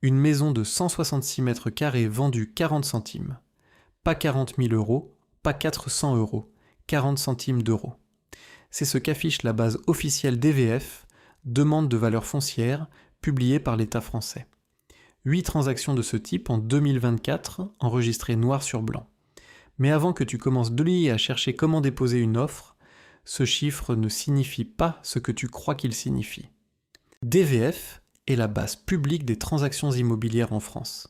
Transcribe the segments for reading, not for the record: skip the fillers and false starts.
Une maison de 166 mètres carrés vendue 40 centimes. Pas 40 000 euros, pas 400 euros, 40 centimes d'euros. C'est ce qu'affiche la base officielle DVF, demande de valeur foncière, publiée par l'État français. 8 transactions de ce type en 2024, enregistrées noir sur blanc. Mais avant que tu commences de lire à chercher comment déposer une offre, ce chiffre ne signifie pas ce que tu crois qu'il signifie. DVF est la base publique des transactions immobilières en France.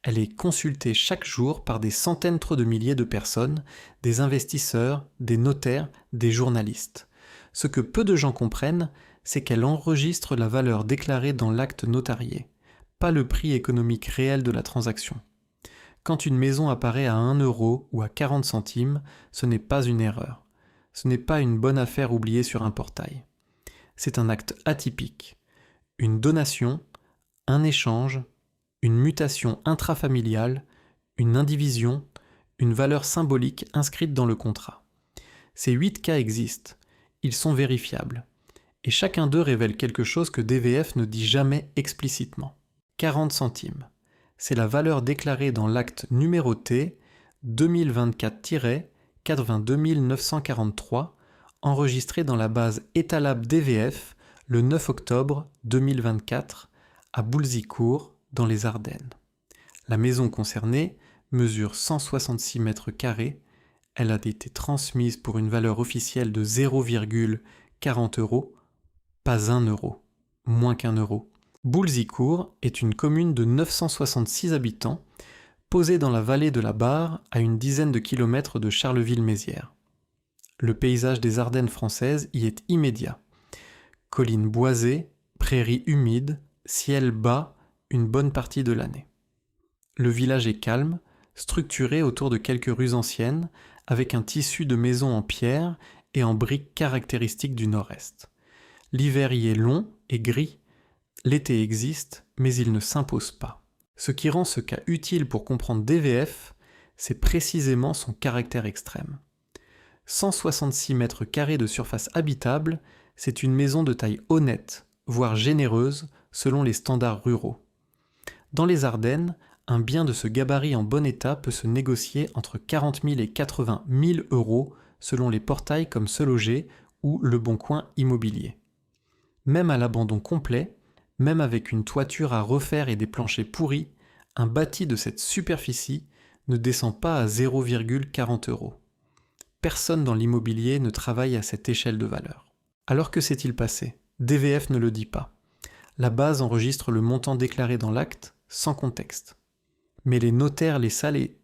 Elle est consultée chaque jour par des centaines de milliers de personnes, des investisseurs, des notaires, des journalistes. Ce que peu de gens comprennent, c'est qu'elle enregistre la valeur déclarée dans l'acte notarié, pas le prix économique réel de la transaction. Quand une maison apparaît à 1 euro ou à 40 centimes, ce n'est pas une erreur. Ce n'est pas une bonne affaire oubliée sur un portail. C'est un acte atypique. Une donation, un échange, une mutation intrafamiliale, une indivision, une valeur symbolique inscrite dans le contrat. Ces 8 cas existent. Ils sont vérifiables. Et chacun d'eux révèle quelque chose que DVF ne dit jamais explicitement. 40 centimes. C'est la valeur déclarée dans l'acte numéroté 2024-82 943, enregistré dans la base Etalab DVF le 9 octobre 2024 à Boulzicourt, dans les Ardennes. La maison concernée mesure 166 mètres carrés. Elle a été transmise pour une valeur officielle de 0,40 euros, pas 1 euro, moins qu'1 euro. Boulzicourt est une commune de 966 habitants, posée dans la vallée de la Barre, à une dizaine de kilomètres de Charleville-Mézières. Le paysage des Ardennes françaises y est immédiat. Collines boisées, prairies humides, ciel bas une bonne partie de l'année. Le village est calme, structuré autour de quelques rues anciennes, avec un tissu de maisons en pierre et en briques caractéristiques du nord-est. L'hiver y est long et gris. L'été existe, mais il ne s'impose pas. Ce qui rend ce cas utile pour comprendre DVF, c'est précisément son caractère extrême. 166 mètres carrés de surface habitable, c'est une maison de taille honnête, voire généreuse, selon les standards ruraux. Dans les Ardennes, un bien de ce gabarit en bon état peut se négocier entre 40 000 et 80 000 euros selon les portails comme Se Loger ou Le Bon Coin Immobilier. Même à l'abandon complet, même avec une toiture à refaire et des planchers pourris, un bâti de cette superficie ne descend pas à 0,40 euros. Personne dans l'immobilier ne travaille à cette échelle de valeur. Alors que s'est-il passé ? DVF ne le dit pas. La base enregistre le montant déclaré dans l'acte, sans contexte. Mais les notaires, les salés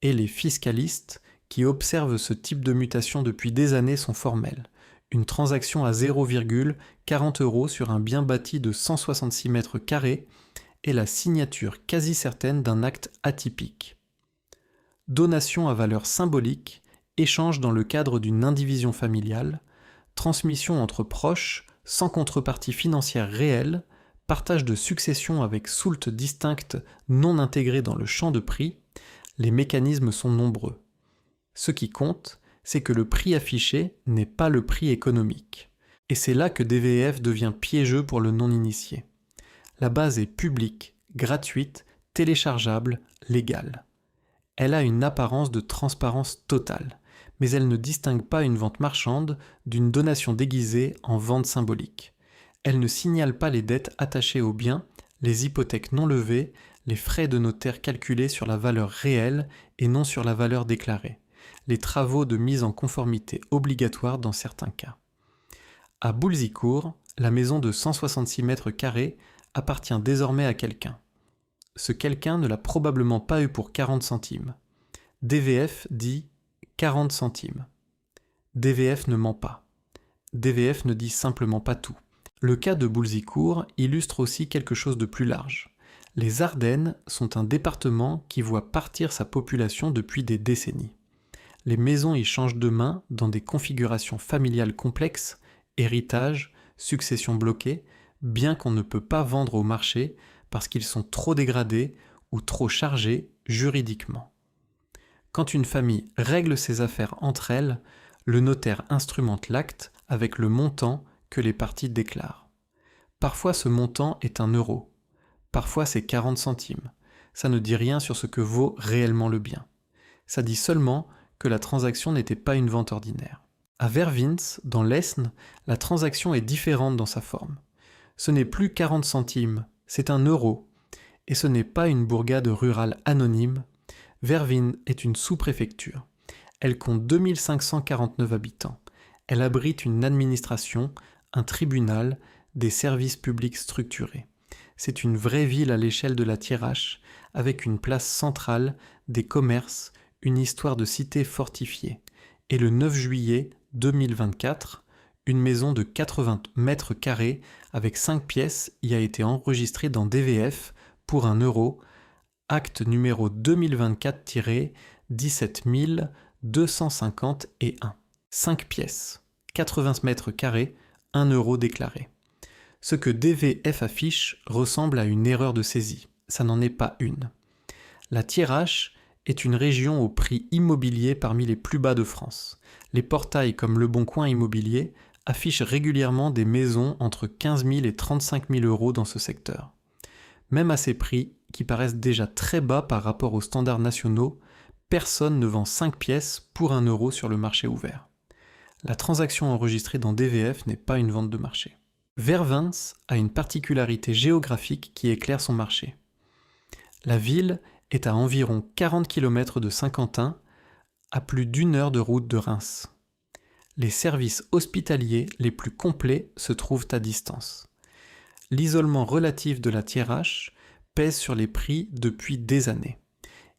et les fiscalistes qui observent ce type de mutation depuis des années sont formels. Une transaction à 0,40 euros sur un bien bâti de 166 mètres carrés est la signature quasi certaine d'un acte atypique. Donation à valeur symbolique, échange dans le cadre d'une indivision familiale, transmission entre proches sans contrepartie financière réelle, partage de succession avec soult distincte non intégrée dans le champ de prix, les mécanismes sont nombreux. Ce qui compte, c'est que le prix affiché n'est pas le prix économique. Et c'est là que DVF devient piégeux pour le non-initié. La base est publique, gratuite, téléchargeable, légale. Elle a une apparence de transparence totale, mais elle ne distingue pas une vente marchande d'une donation déguisée en vente symbolique. Elle ne signale pas les dettes attachées aux biens, les hypothèques non levées, les frais de notaire calculés sur la valeur réelle et non sur la valeur déclarée, les travaux de mise en conformité obligatoires dans certains cas. À Boulzicourt, la maison de 166 mètres carrés appartient désormais à quelqu'un. Ce quelqu'un ne l'a probablement pas eu pour 40 centimes. DVF dit 40 centimes. DVF ne ment pas. DVF ne dit simplement pas tout. Le cas de Boulzicourt illustre aussi quelque chose de plus large. Les Ardennes sont un département qui voit partir sa population depuis des décennies. Les maisons y changent de main dans des configurations familiales complexes, héritage, succession bloquée, bien qu'on ne peut pas vendre au marché parce qu'ils sont trop dégradés ou trop chargés juridiquement. Quand une famille règle ses affaires entre elles, le notaire instrumente l'acte avec le montant que les parties déclarent. Parfois ce montant est 1 euro, Parfois c'est 40 centimes. Ça ne dit rien sur ce que vaut réellement le bien. Ça dit seulement que la transaction n'était pas une vente ordinaire. À Vervins, dans l'Aisne, la transaction est différente dans sa forme. Ce n'est plus 40 centimes, c'est un euro. Et ce n'est pas une bourgade rurale anonyme. Vervins est une sous-préfecture. Elle compte 2549 habitants. Elle abrite une administration, un tribunal, des services publics structurés. C'est une vraie ville à l'échelle de la Thiérache, avec une place centrale, des commerces, une histoire de cité fortifiée. Et le 9 juillet 2024, une maison de 80 mètres carrés avec 5 pièces y a été enregistrée dans DVF pour 1 euro, acte numéro 2024-17251. 5 pièces, 80 mètres carrés, 1 euro déclaré. Ce que DVF affiche ressemble à une erreur de saisie. Ça n'en est pas une. La Thiérache est une région au prix immobilier parmi les plus bas de France. Les portails comme Le Bon Coin Immobilier affichent régulièrement des maisons entre 15 000 et 35 000 euros dans ce secteur. Même à ces prix, qui paraissent déjà très bas par rapport aux standards nationaux, personne ne vend 5 pièces pour 1 euro sur le marché ouvert. La transaction enregistrée dans DVF n'est pas une vente de marché. Vervins a une particularité géographique qui éclaire son marché. La ville est à environ 40 km de Saint-Quentin, à plus d'1 heure de route de Reims. Les services hospitaliers les plus complets se trouvent à distance. L'isolement relatif de la Thiérache pèse sur les prix depuis des années.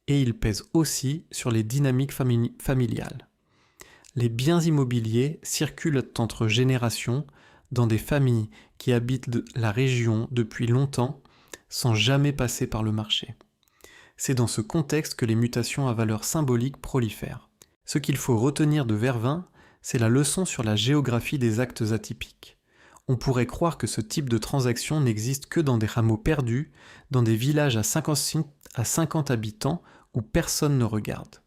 Et il pèse aussi sur les dynamiques familiales. Les biens immobiliers circulent entre générations dans des familles qui habitent la région depuis longtemps sans jamais passer par le marché. C'est dans ce contexte que les mutations à valeur symbolique prolifèrent. Ce qu'il faut retenir de Vervins, c'est la leçon sur la géographie des actes atypiques. On pourrait croire que ce type de transaction n'existe que dans des hameaux perdus, dans des villages à 50 habitants où personne ne regarde.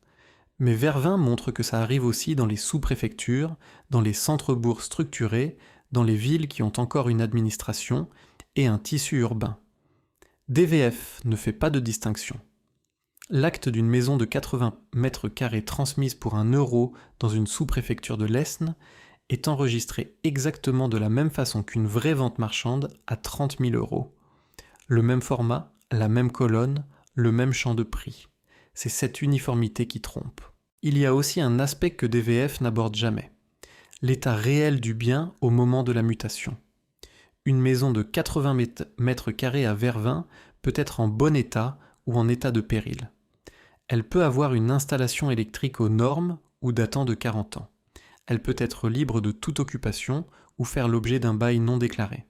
Mais Vervins montre que ça arrive aussi dans les sous-préfectures, dans les centres-bourgs structurés, dans les villes qui ont encore une administration et un tissu urbain. DVF ne fait pas de distinction. L'acte d'une maison de 80 mètres carrés transmise pour 1 euro dans une sous-préfecture de l'Aisne est enregistré exactement de la même façon qu'une vraie vente marchande à 30 000 euros. Le même format, la même colonne, le même champ de prix. C'est cette uniformité qui trompe. Il y a aussi un aspect que DVF n'aborde jamais. L'état réel du bien au moment de la mutation. Une maison de 80 mètres carrés à Vervins peut être en bon état ou en état de péril. Elle peut avoir une installation électrique aux normes ou datant de 40 ans. Elle peut être libre de toute occupation ou faire l'objet d'un bail non déclaré.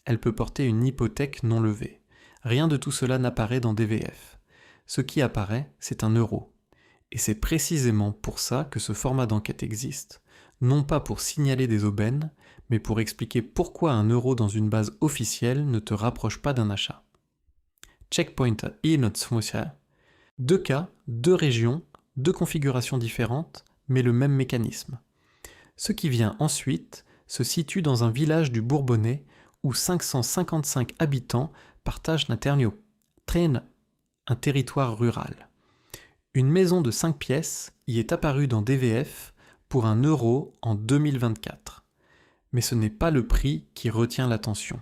Elle peut porter une hypothèque non levée. Rien de tout cela n'apparaît dans DVF. Ce qui apparaît, c'est 1 euro. Et c'est précisément pour ça que ce format d'enquête existe. Non pas pour signaler des aubaines, mais pour expliquer pourquoi 1 euro dans une base officielle ne te rapproche pas d'un achat. Checkpointer i Notsmusia. 2 cas, 2 régions, 2 configurations différentes, mais le même mécanisme. Ce qui vient ensuite se situe dans un village du Bourbonnais où 555 habitants partagent un territoire rural. Une maison de 5 pièces y est apparue dans DVF pour 1 euro en 2024. Mais ce n'est pas le prix qui retient l'attention.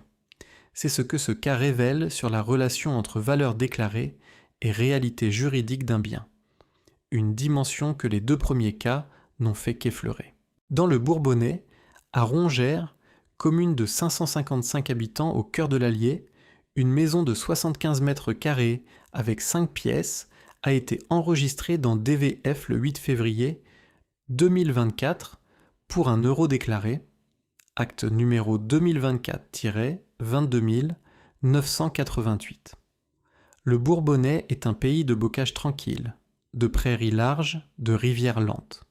C'est ce que ce cas révèle sur la relation entre valeur déclarée et réalité juridique d'un bien. Une dimension que les 2 premiers cas n'ont fait qu'effleurer. Dans le Bourbonnais, à Rongères, commune de 555 habitants au cœur de l'Allier, une maison de 75 mètres carrés avec 5 pièces a été enregistrée dans DVF le 8 février 2024 pour 1 euro déclaré, acte numéro 2024-22988. Le Bourbonnais est un pays de bocage tranquille, de prairies larges, de rivières lentes.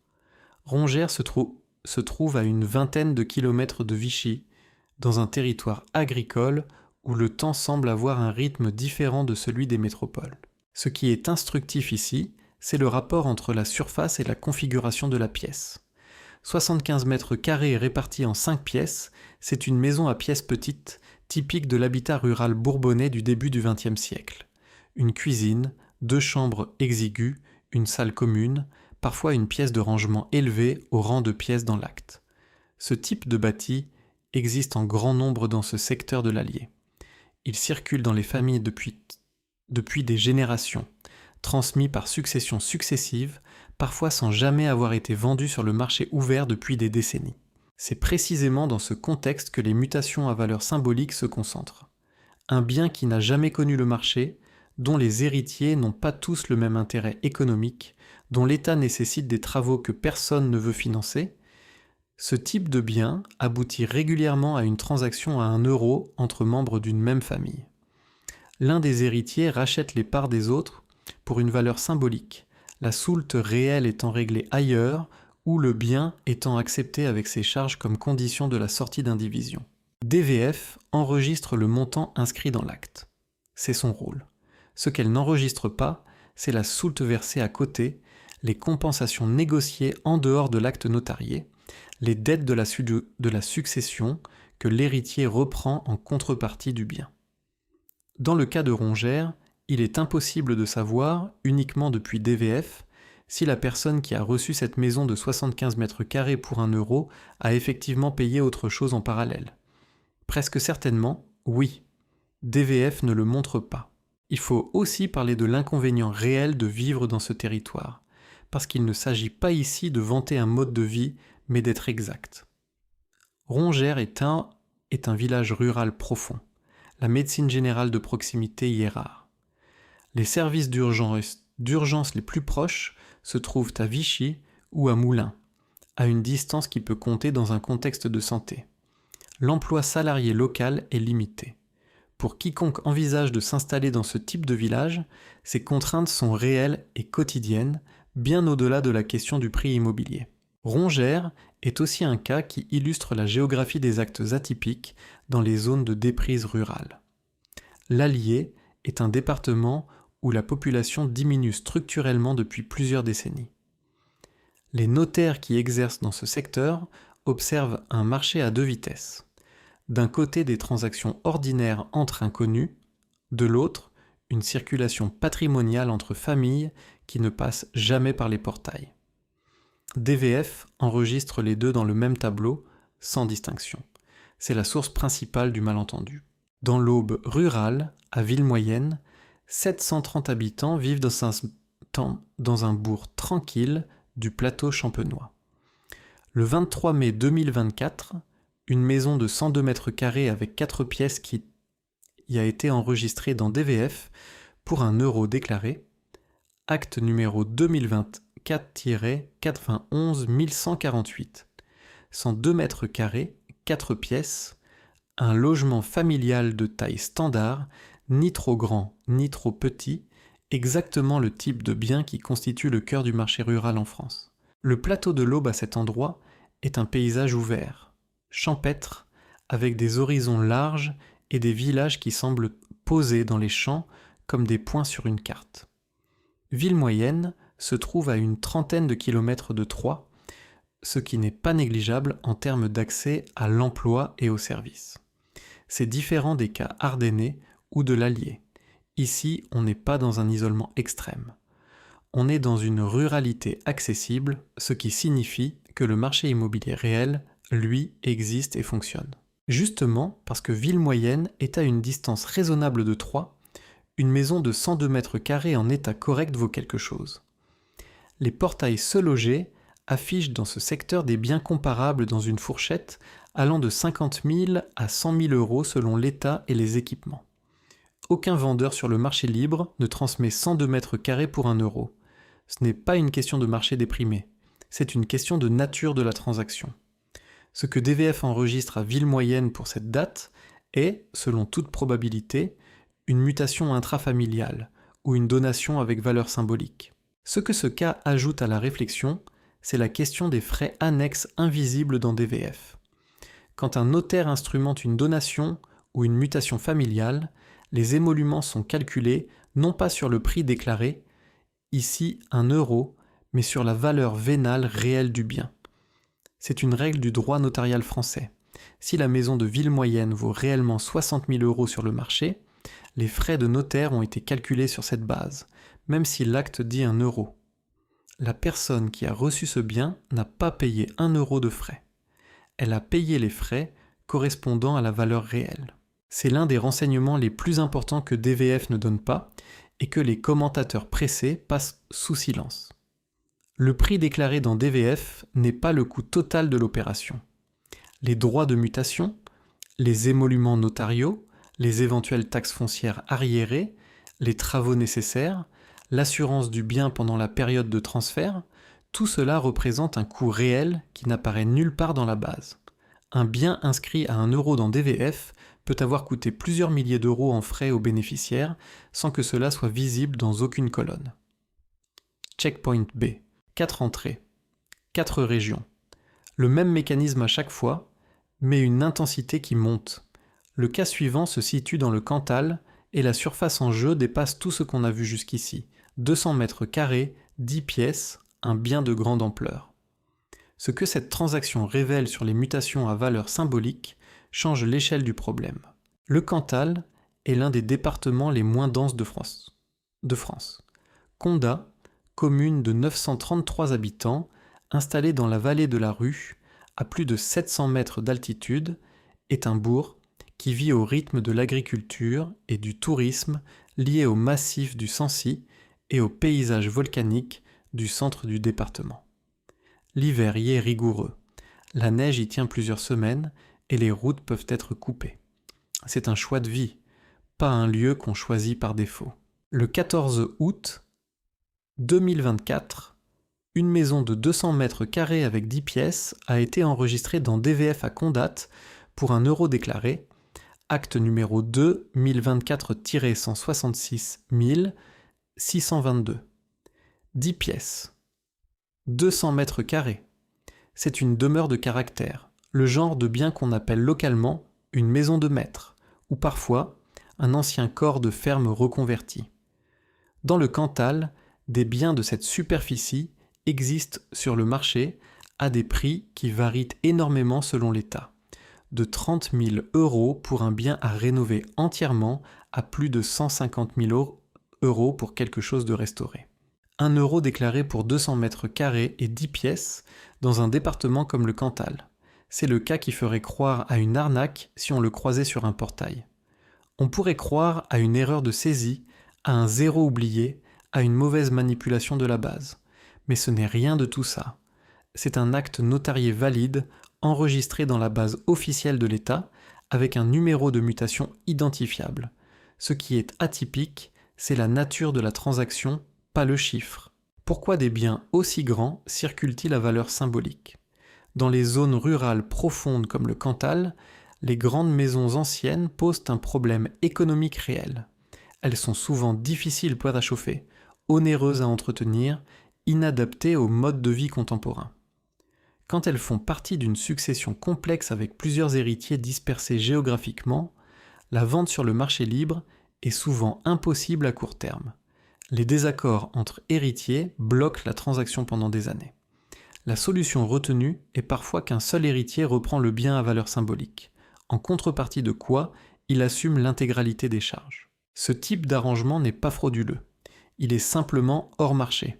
Rongères se trouve à une vingtaine de kilomètres de Vichy, dans un territoire agricole où le temps semble avoir un rythme différent de celui des métropoles. Ce qui est instructif ici, c'est le rapport entre la surface et la configuration de la pièce. 75 mètres carrés répartis en 5 pièces, c'est une maison à pièces petites, typique de l'habitat rural bourbonnais du début du XXe siècle. Une cuisine, 2 chambres exiguës, une salle commune, parfois une pièce de rangement élevée au rang de pièces dans l'acte. Ce type de bâti existe en grand nombre dans ce secteur de l'Allier. Il circule dans les familles depuis des générations, transmis par successions successives, parfois sans jamais avoir été vendu sur le marché ouvert depuis des décennies. C'est précisément dans ce contexte que les mutations à valeur symbolique se concentrent. Un bien qui n'a jamais connu le marché, dont les héritiers n'ont pas tous le même intérêt économique, dont l'État nécessite des travaux que personne ne veut financer, ce type de bien aboutit régulièrement à une transaction à 1 euro entre membres d'une même famille. L'un des héritiers rachète les parts des autres pour une valeur symbolique, la soulte réelle étant réglée ailleurs ou le bien étant accepté avec ses charges comme condition de la sortie d'indivision. DVF enregistre le montant inscrit dans l'acte. C'est son rôle. Ce qu'elle n'enregistre pas, c'est la soulte versée à côté, les compensations négociées en dehors de l'acte notarié, les dettes de la succession que l'héritier reprend en contrepartie du bien. Dans le cas de Rongère, il est impossible de savoir, uniquement depuis DVF, si la personne qui a reçu cette maison de 75 mètres carrés pour 1 euro a effectivement payé autre chose en parallèle. Presque certainement, oui. DVF ne le montre pas. Il faut aussi parler de l'inconvénient réel de vivre dans ce territoire, parce qu'il ne s'agit pas ici de vanter un mode de vie, mais d'être exact. Rongère est un village rural profond. La médecine générale de proximité y est rare. Les services d'urgence les plus proches se trouvent à Vichy ou à Moulins, à une distance qui peut compter dans un contexte de santé. L'emploi salarié local est limité. Pour quiconque envisage de s'installer dans ce type de village, ces contraintes sont réelles et quotidiennes, bien au-delà de la question du prix immobilier. Rongère est aussi un cas qui illustre la géographie des actes atypiques dans les zones de déprise rurale. L'Allier est un département où la population diminue structurellement depuis plusieurs décennies. Les notaires qui exercent dans ce secteur observent un marché à 2 vitesses. D'un côté, des transactions ordinaires entre inconnus, de l'autre, une circulation patrimoniale entre familles qui ne passe jamais par les portails. DVF enregistre les deux dans le même tableau, sans distinction. C'est la source principale du malentendu. Dans l'Aube rurale, à Villemoyenne, 730 habitants vivent dans un bourg tranquille du plateau champenois. Le 23 mai 2024, une maison de 102 mètres carrés avec 4 pièces qui y a été enregistrée dans DVF pour 1 euro déclaré, acte numéro 2024-91 1148. 102 mètres carrés, 4 pièces, un logement familial de taille standard, ni trop grand ni trop petit, exactement le type de bien qui constitue le cœur du marché rural en France. Le plateau de l'Aube à cet endroit est un paysage ouvert, champêtre, avec des horizons larges et des villages qui semblent posés dans les champs comme des points sur une carte. Villemoyenne se trouve à une trentaine de kilomètres de Troyes, ce qui n'est pas négligeable en termes d'accès à l'emploi et aux services. C'est différent des cas ardennais ou de l'Allier. Ici, on n'est pas dans un isolement extrême. On est dans une ruralité accessible, ce qui signifie que le marché immobilier réel, lui, existe et fonctionne. Justement, parce que Villemoyenne est à une distance raisonnable de Troyes, une maison de 102 mètres carrés en état correct vaut quelque chose. Les portails Se Loger affichent dans ce secteur des biens comparables dans une fourchette allant de 50 000 à 100 000 euros selon l'état et les équipements. Aucun vendeur sur le marché libre ne transmet 102 mètres carrés pour 1 euro. Ce n'est pas une question de marché déprimé, c'est une question de nature de la transaction. Ce que DVF enregistre à Villemoyenne pour cette date est, selon toute probabilité, une mutation intrafamiliale ou une donation avec valeur symbolique. Ce que ce cas ajoute à la réflexion, c'est la question des frais annexes invisibles dans DVF. Quand un notaire instrumente une donation ou une mutation familiale, les émoluments sont calculés non pas sur le prix déclaré, ici 1 euro, mais sur la valeur vénale réelle du bien. C'est une règle du droit notarial français. Si la maison de ville moyenne vaut réellement 60 000 € sur le marché, les frais de notaire ont été calculés sur cette base, même si l'acte dit 1 euro. La personne qui a reçu ce bien n'a pas payé 1 euro de frais. Elle a payé les frais correspondant à la valeur réelle. C'est l'un des renseignements les plus importants que DVF ne donne pas et que les commentateurs pressés passent sous silence. Le prix déclaré dans DVF n'est pas le coût total de l'opération. Les droits de mutation, les émoluments notariaux, les éventuelles taxes foncières arriérées, les travaux nécessaires, l'assurance du bien pendant la période de transfert, tout cela représente un coût réel qui n'apparaît nulle part dans la base. Un bien inscrit à 1 euro dans DVF peut avoir coûté plusieurs milliers d'euros en frais aux bénéficiaires sans que cela soit visible dans aucune colonne. Checkpoint B. 4 entrées. 4 régions. Le même mécanisme à chaque fois, mais une intensité qui monte. Le cas suivant se situe dans le Cantal et la surface en jeu dépasse tout ce qu'on a vu jusqu'ici. 200 mètres carrés, 10 pièces, un bien de grande ampleur. Ce que cette transaction révèle sur les mutations à valeur symbolique change l'échelle du problème. Le Cantal est l'un des départements les moins denses de France. Condat, commune de 933 habitants, installée dans la vallée de la Rue, à plus de 700 mètres d'altitude, est un bourg qui vit au rythme de l'agriculture et du tourisme lié au massif du Sancy et au paysage volcanique du centre du département. L'hiver y est rigoureux. La neige y tient plusieurs semaines et les routes peuvent être coupées. C'est un choix de vie, pas un lieu qu'on choisit par défaut. Le 14 août 2024, une maison de 200 mètres carrés avec 10 pièces a été enregistrée dans DVF à Condat pour 1 euro déclaré, acte numéro 2 1024-166 622. 10 pièces. 200 mètres carrés. C'est une demeure de caractère, le genre de bien qu'on appelle localement une maison de maître, ou parfois un ancien corps de ferme reconverti. Dans le Cantal, des biens de cette superficie existent sur le marché à des prix qui varient énormément selon l'État. De 30 000 € pour un bien à rénover entièrement à plus de 150 000 € pour quelque chose de restauré. 1 euro déclaré pour 200 mètres carrés et 10 pièces dans un département comme le Cantal. C'est le cas qui ferait croire à une arnaque si on le croisait sur un portail. On pourrait croire à une erreur de saisie, à un zéro oublié, à une mauvaise manipulation de la base. Mais ce n'est rien de tout ça. C'est un acte notarié valide, enregistré dans la base officielle de l'État, avec un numéro de mutation identifiable. Ce qui est atypique, c'est la nature de la transaction, pas le chiffre. Pourquoi des biens aussi grands circulent-ils à valeur symbolique ? Dans les zones rurales profondes comme le Cantal, les grandes maisons anciennes posent un problème économique réel. Elles sont souvent difficiles à chauffer, onéreuses à entretenir, inadaptées au mode de vie contemporain. Quand elles font partie d'une succession complexe avec plusieurs héritiers dispersés géographiquement, la vente sur le marché libre est souvent impossible à court terme. Les désaccords entre héritiers bloquent la transaction pendant des années. La solution retenue est parfois qu'un seul héritier reprend le bien à valeur symbolique, en contrepartie de quoi il assume l'intégralité des charges. Ce type d'arrangement n'est pas frauduleux, il est simplement hors marché.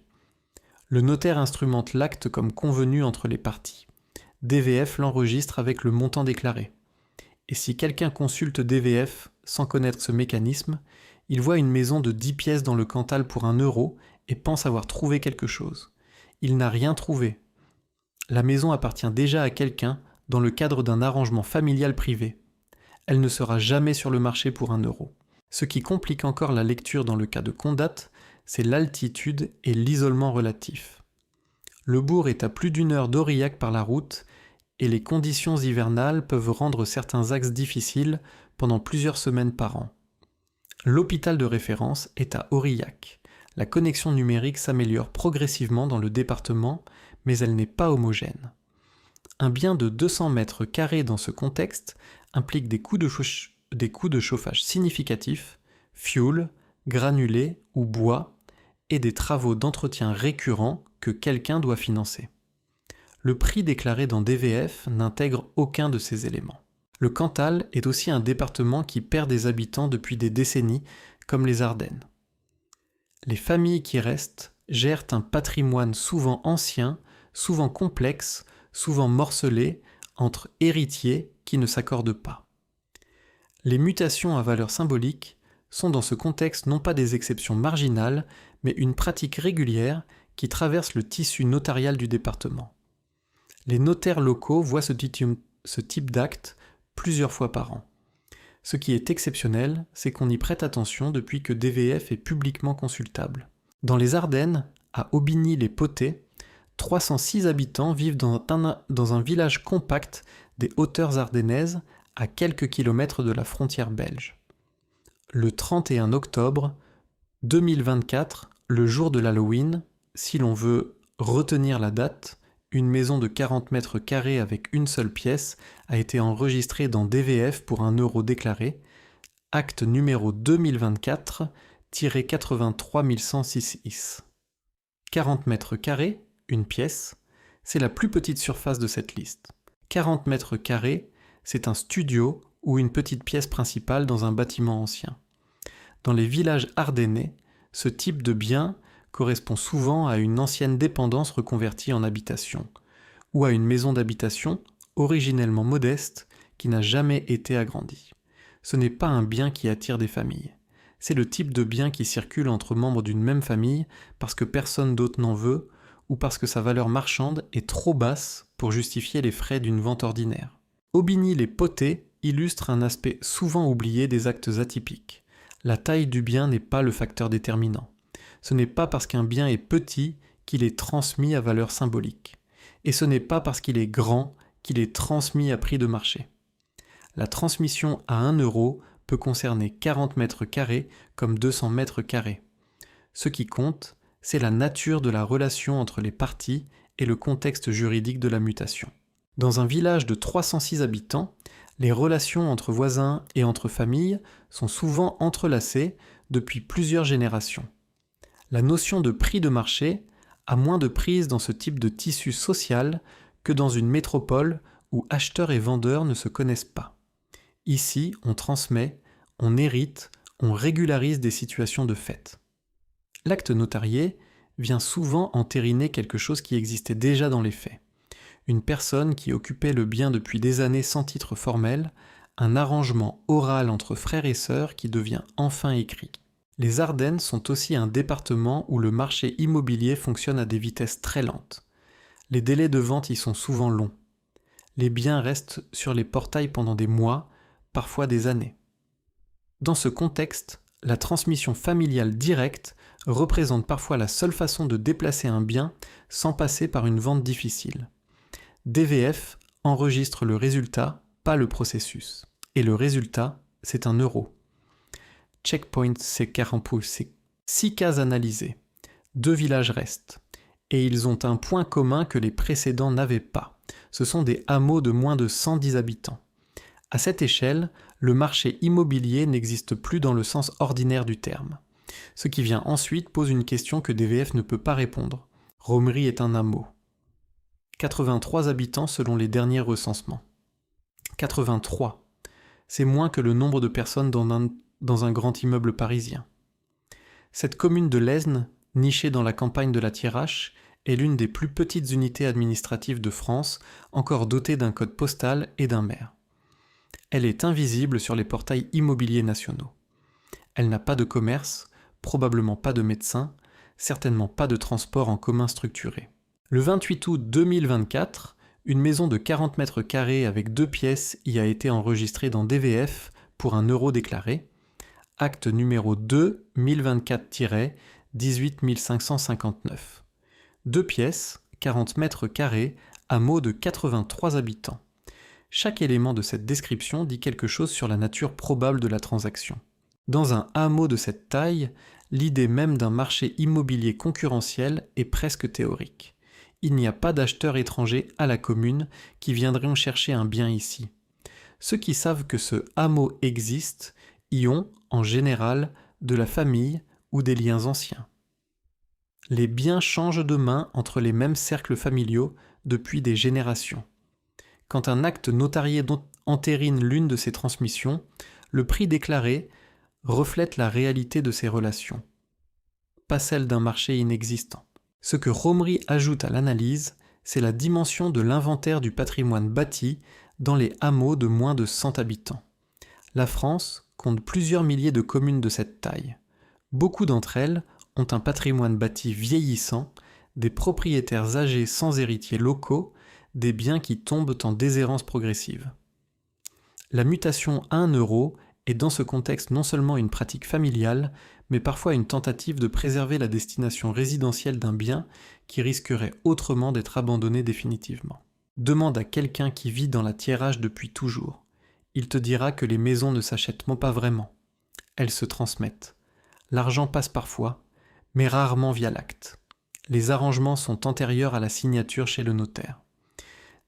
Le notaire instrumente l'acte comme convenu entre les parties. DVF l'enregistre avec le montant déclaré. Et si quelqu'un consulte DVF sans connaître ce mécanisme, il voit une maison de 10 pièces dans le Cantal pour 1 euro et pense avoir trouvé quelque chose. Il n'a rien trouvé. La maison appartient déjà à quelqu'un dans le cadre d'un arrangement familial privé. Elle ne sera jamais sur le marché pour 1 euro. Ce qui complique encore la lecture dans le cas de Condat, c'est l'altitude et l'isolement relatif. Le bourg est à plus d'1 heure d'Aurillac par la route et les conditions hivernales peuvent rendre certains axes difficiles pendant plusieurs semaines par an. L'hôpital de référence est à Aurillac. La connexion numérique s'améliore progressivement dans le département, mais elle n'est pas homogène. Un bien de 200 mètres carrés dans ce contexte implique des coûts de chauffage significatifs, fioul, granulés ou bois, et des travaux d'entretien récurrents que quelqu'un doit financer. Le prix déclaré dans DVF n'intègre aucun de ces éléments. Le Cantal est aussi un département qui perd des habitants depuis des décennies, comme les Ardennes. Les familles qui restent gèrent un patrimoine souvent ancien, souvent complexe, souvent morcelé, entre héritiers qui ne s'accordent pas. Les mutations à valeur symbolique sont dans ce contexte non pas des exceptions marginales, mais une pratique régulière qui traverse le tissu notarial du département. Les notaires locaux voient ce type d'acte plusieurs fois par an. Ce qui est exceptionnel, c'est qu'on y prête attention depuis que DVF est publiquement consultable. Dans les Ardennes, à Aubigny-les-Potets, 306 habitants vivent dans un village compact des hauteurs ardennaises à quelques kilomètres de la frontière belge. Le 31 octobre 2024, le jour de l'Halloween, si l'on veut retenir la date, une maison de 40 mètres carrés avec une seule pièce a été enregistrée dans DVF pour 1 euro déclaré, acte numéro 2024-83106. 40 mètres carrés, une pièce, c'est la plus petite surface de cette liste. 40 mètres carrés, c'est un studio ou une petite pièce principale dans un bâtiment ancien. Dans les villages ardennais, ce type de bien correspond souvent à une ancienne dépendance reconvertie en habitation, ou à une maison d'habitation originellement modeste qui n'a jamais été agrandie. Ce n'est pas un bien qui attire des familles. C'est le type de bien qui circule entre membres d'une même famille parce que personne d'autre n'en veut ou parce que sa valeur marchande est trop basse pour justifier les frais d'une vente ordinaire. Aubigny-les-Potets illustre un aspect souvent oublié des actes atypiques. La taille du bien n'est pas le facteur déterminant. Ce n'est pas parce qu'un bien est petit qu'il est transmis à valeur symbolique. Et ce n'est pas parce qu'il est grand qu'il est transmis à prix de marché. La transmission à 1 euro peut concerner 40 mètres carrés comme 200 mètres carrés. Ce qui compte, c'est la nature de la relation entre les parties et le contexte juridique de la mutation. Dans un village de 306 habitants, les relations entre voisins et entre familles sont souvent entrelacées depuis plusieurs générations. La notion de prix de marché a moins de prise dans ce type de tissu social que dans une métropole où acheteurs et vendeurs ne se connaissent pas. Ici, on transmet, on hérite, on régularise des situations de fait. L'acte notarié vient souvent entériner quelque chose qui existait déjà dans les faits. Une personne qui occupait le bien depuis des années sans titre formel, un arrangement oral entre frères et sœurs qui devient enfin écrit. Les Ardennes sont aussi un département où le marché immobilier fonctionne à des vitesses très lentes. Les délais de vente y sont souvent longs. Les biens restent sur les portails pendant des mois, parfois des années. Dans ce contexte, la transmission familiale directe représente parfois la seule façon de déplacer un bien sans passer par une vente difficile. DVF enregistre le résultat, pas le processus. Et le résultat, c'est 1 euro. Checkpoint C40. 6 cases analysées. 2 villages restent. Et ils ont un point commun que les précédents n'avaient pas. Ce sont des hameaux de moins de 110 habitants. À cette échelle, le marché immobilier n'existe plus dans le sens ordinaire du terme. Ce qui vient ensuite pose une question que DVF ne peut pas répondre. Romery est un hameau. 83 habitants selon les derniers recensements. 83. C'est moins que le nombre de personnes dans un grand immeuble parisien. Cette commune de l'Aisne, nichée dans la campagne de la Thiérache, est l'une des plus petites unités administratives de France, encore dotée d'un code postal et d'un maire. Elle est invisible sur les portails immobiliers nationaux. Elle n'a pas de commerce, probablement pas de médecin, certainement pas de transport en commun structuré. Le 28 août 2024, une maison de 40 mètres carrés avec 2 pièces y a été enregistrée dans DVF pour 1 euro déclaré. Acte numéro 2 1024-18559. 2 pièces, 40 mètres carrés, hameau de 83 habitants. Chaque élément de cette description dit quelque chose sur la nature probable de la transaction. Dans un hameau de cette taille, l'idée même d'un marché immobilier concurrentiel est presque théorique. Il n'y a pas d'acheteurs étrangers à la commune qui viendraient chercher un bien ici. Ceux qui savent que ce hameau existe y ont, en général, de la famille ou des liens anciens. Les biens changent de main entre les mêmes cercles familiaux depuis des générations. Quand un acte notarié entérine l'une de ces transmissions, le prix déclaré reflète la réalité de ces relations, pas celle d'un marché inexistant. Ce que Romery ajoute à l'analyse, c'est la dimension de l'inventaire du patrimoine bâti dans les hameaux de moins de 100 habitants. La France compte plusieurs milliers de communes de cette taille. Beaucoup d'entre elles ont un patrimoine bâti vieillissant, des propriétaires âgés sans héritiers locaux, des biens qui tombent en déshérence progressive. La mutation à 1 euro est dans ce contexte non seulement une pratique familiale, mais parfois une tentative de préserver la destination résidentielle d'un bien qui risquerait autrement d'être abandonné définitivement. Demande à quelqu'un qui vit dans la tiérage depuis toujours. Il te dira que les maisons ne s'achètent pas vraiment. Elles se transmettent. L'argent passe parfois, mais rarement via l'acte. Les arrangements sont antérieurs à la signature chez le notaire.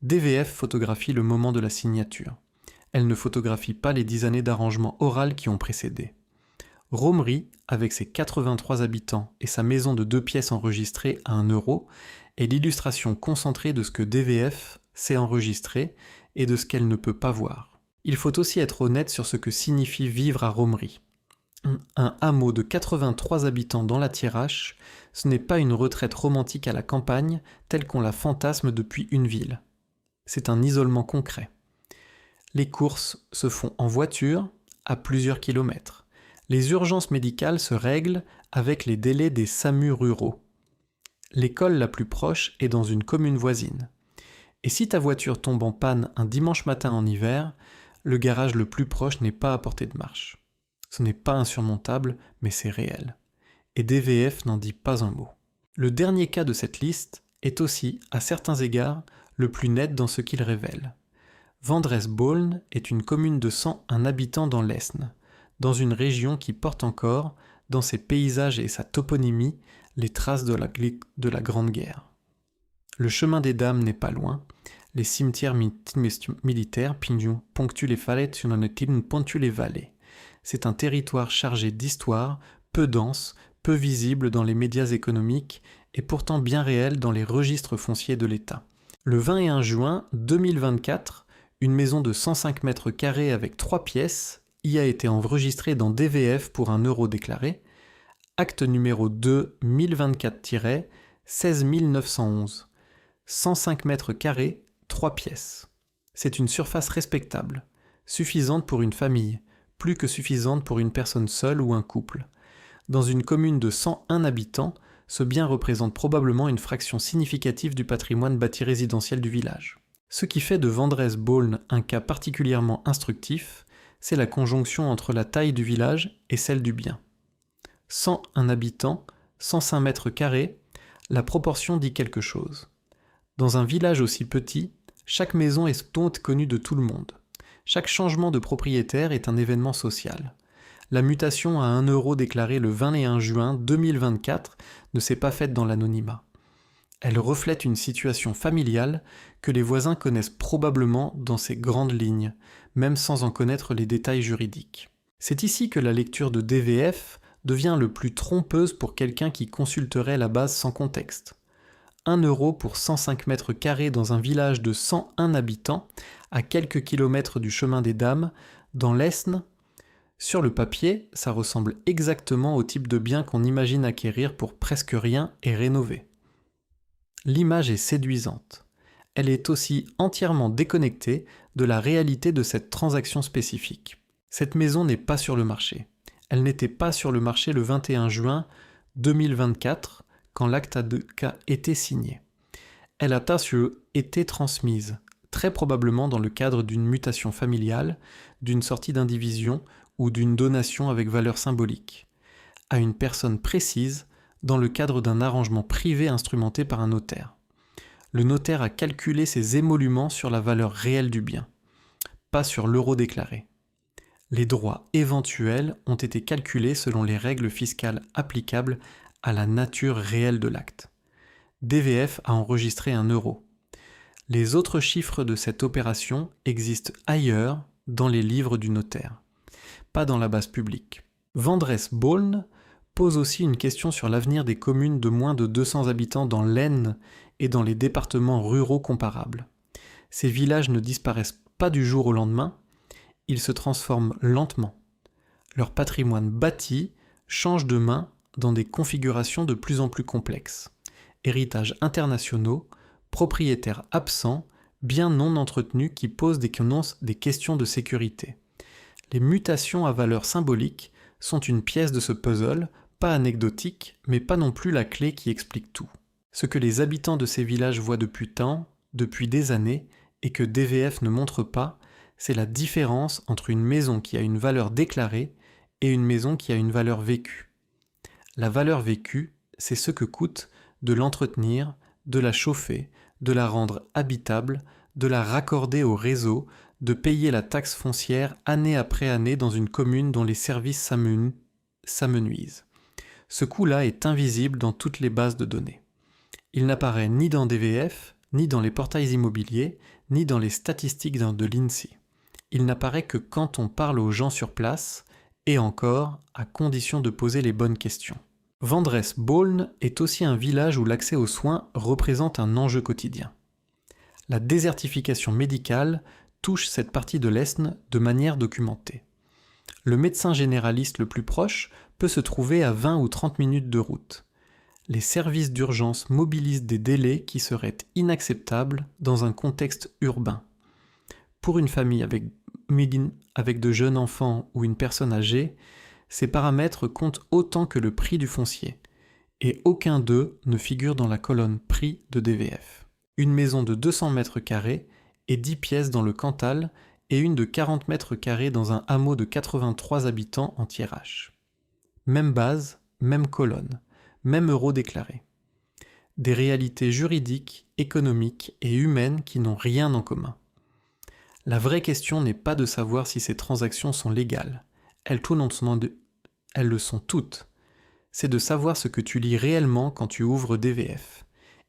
DVF photographie le moment de la signature. Elle ne photographie pas les 10 années d'arrangement oral qui ont précédé. Romery, avec ses 83 habitants et sa maison de 2 pièces enregistrée à 1 euro, est l'illustration concentrée de ce que DVF sait enregistrer et de ce qu'elle ne peut pas voir. Il faut aussi être honnête sur ce que signifie vivre à Romery. Un hameau de 83 habitants dans la Thiérache, ce n'est pas une retraite romantique à la campagne telle qu'on la fantasme depuis une ville. C'est un isolement concret. Les courses se font en voiture à plusieurs kilomètres. Les urgences médicales se règlent avec les délais des SAMU ruraux. L'école la plus proche est dans une commune voisine. Et si ta voiture tombe en panne un dimanche matin en hiver, le garage le plus proche n'est pas à portée de marche. Ce n'est pas insurmontable, mais c'est réel. Et DVF n'en dit pas un mot. Le dernier cas de cette liste est aussi, à certains égards, le plus net dans ce qu'il révèle. Vendres-Beaune est une commune de 101 habitants dans l'Aisne, dans une région qui porte encore, dans ses paysages et sa toponymie, les traces de la Grande Guerre. Le chemin des dames n'est pas loin, les cimetières militaires ponctuent les les vallées. C'est un territoire chargé d'histoire, peu dense, peu visible dans les médias économiques et pourtant bien réel dans les registres fonciers de l'État. Le 21 juin 2024, une maison de 105 mètres carrés avec 3 pièces y a été enregistrée dans DVF pour 1 euro déclaré, acte numéro 2 1024-16 911. 105 mètres carrés, 3 pièces. C'est une surface respectable, suffisante pour une famille, plus que suffisante pour une personne seule ou un couple. Dans une commune de 101 habitants, ce bien représente probablement une fraction significative du patrimoine bâti résidentiel du village. Ce qui fait de Vendres-Beaune un cas particulièrement instructif, c'est la conjonction entre la taille du village et celle du bien. 101 habitants, 105 mètres carrés, la proportion dit quelque chose. Dans un village aussi petit, chaque maison est donc connue de tout le monde. Chaque changement de propriétaire est un événement social. La mutation à 1 euro déclarée le 21 juin 2024 ne s'est pas faite dans l'anonymat. Elle reflète une situation familiale que les voisins connaissent probablement dans ses grandes lignes, même sans en connaître les détails juridiques. C'est ici que la lecture de DVF devient le plus trompeuse pour quelqu'un qui consulterait la base sans contexte. 1 euro pour 105 mètres carrés dans un village de 101 habitants, à quelques kilomètres du chemin des dames, dans l'Aisne. Sur le papier, ça ressemble exactement au type de bien qu'on imagine acquérir pour presque rien et rénover. L'image est séduisante. Elle est aussi entièrement déconnectée de la réalité de cette transaction spécifique. Cette maison n'est pas sur le marché. Elle n'était pas sur le marché le 21 juin 2024, quand l'acte a été signé. Elle a été transmise, très probablement dans le cadre d'une mutation familiale, d'une sortie d'indivision ou d'une donation avec valeur symbolique, à une personne précise dans le cadre d'un arrangement privé instrumenté par un notaire. Le notaire a calculé ses émoluments sur la valeur réelle du bien, pas sur l'euro déclaré. Les droits éventuels ont été calculés selon les règles fiscales applicables à la nature réelle de l'acte. DVF a enregistré 1 euro. Les autres chiffres de cette opération existent ailleurs dans les livres du notaire, pas dans la base publique. Vendres-Beaune pose aussi une question sur l'avenir des communes de moins de 200 habitants dans l'Aisne et dans les départements ruraux comparables. Ces villages ne disparaissent pas du jour au lendemain, ils se transforment lentement. Leur patrimoine bâti change de main dans des configurations de plus en plus complexes. Héritages internationaux, propriétaires absents, biens non entretenus qui posent des questions de sécurité. Les mutations à valeur symbolique sont une pièce de ce puzzle, pas anecdotique, mais pas non plus la clé qui explique tout. Ce que les habitants de ces villages voient depuis des années, et que DVF ne montre pas, c'est la différence entre une maison qui a une valeur déclarée et une maison qui a une valeur vécue. La valeur vécue, c'est ce que coûte de l'entretenir, de la chauffer, de la rendre habitable, de la raccorder au réseau, de payer la taxe foncière année après année dans une commune dont les services s'amenuisent. Ce coût-là est invisible dans toutes les bases de données. Il n'apparaît ni dans DVF, ni dans les portails immobiliers, ni dans les statistiques de l'INSEE. Il n'apparaît que quand on parle aux gens sur place, et encore, à condition de poser les bonnes questions. Vendres-Beaune est aussi un village où l'accès aux soins représente un enjeu quotidien. La désertification médicale touche cette partie de l'Aisne de manière documentée. Le médecin généraliste le plus proche peut se trouver à 20 ou 30 minutes de route. Les services d'urgence mobilisent des délais qui seraient inacceptables dans un contexte urbain. Pour une famille avec de jeunes enfants ou une personne âgée, ces paramètres comptent autant que le prix du foncier, et aucun d'eux ne figure dans la colonne prix de DVF. Une maison de 200 mètres carrés et 10 pièces dans le Cantal et une de 40 mètres carrés dans un hameau de 83 habitants en Thiérache. Même base, même colonne, même euro déclaré. Des réalités juridiques, économiques et humaines qui n'ont rien en commun. La vraie question n'est pas de savoir si ces transactions sont légales. Elles le sont toutes. C'est de savoir ce que tu lis réellement quand tu ouvres DVF,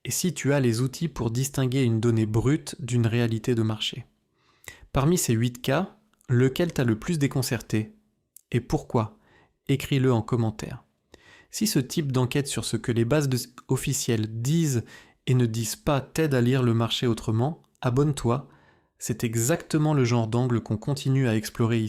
et si tu as les outils pour distinguer une donnée brute d'une réalité de marché. Parmi ces 8 cas, lequel t'a le plus déconcerté? Et pourquoi? Écris-le en commentaire. Si ce type d'enquête sur ce que les bases officielles disent et ne disent pas t'aide à lire le marché autrement, abonne-toi, c'est exactement le genre d'angle qu'on continue à explorer ici.